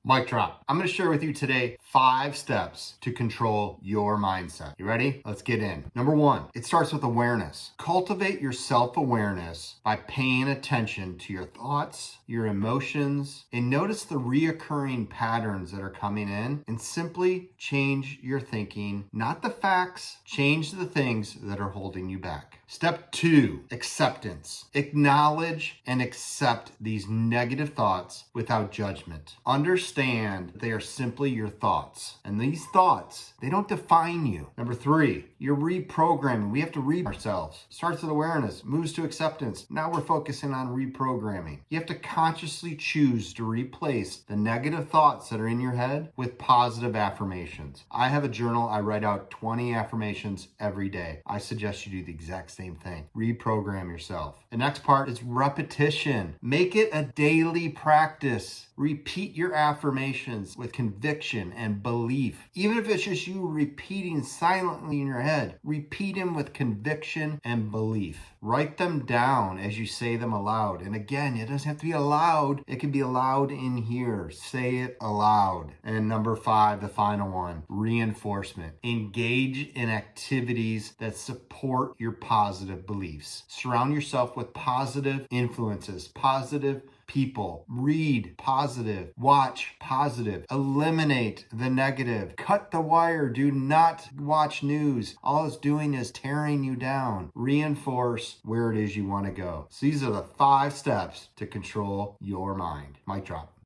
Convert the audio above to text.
Mic drop. I'm going to share with you today 5 steps to control your mindset. You ready? Let's get in. Number 1, it starts with awareness. Cultivate your self-awareness by paying attention to your thoughts, your emotions, and notice the reoccurring patterns that are coming in, and simply change your thinking, not the facts, change the things that are holding you back. Step 2, acceptance. Acknowledge and accept these negative thoughts without judgment. Understand they are simply your thoughts. And these thoughts, they don't define you. Number 3, you're reprogramming. We have to ourselves. Starts with awareness, moves to acceptance. Now we're focusing on reprogramming. You have to consciously choose to replace the negative thoughts that are in your head with positive affirmations. I have a journal. I write out 20 affirmations every day. I suggest you do the exact same thing. Reprogram yourself. The next part is repetition. Make it a daily practice. Repeat your affirmations with conviction and belief. Even if it's just you repeating silently in your head, repeat them with conviction and belief. Write them down as you say them aloud. And again, it doesn't have to be aloud. It can be aloud in here. Say it aloud. And number 5, the final one, reinforcement. Engage in activities that support your positive beliefs. Surround yourself with positive influences, positive people. Read positive, watch positive, eliminate the negative, cut the wire, do not watch news. All it's doing is tearing you down. Reinforce where it is you want to go. So these are the 5 steps to control your mind. Mic drop.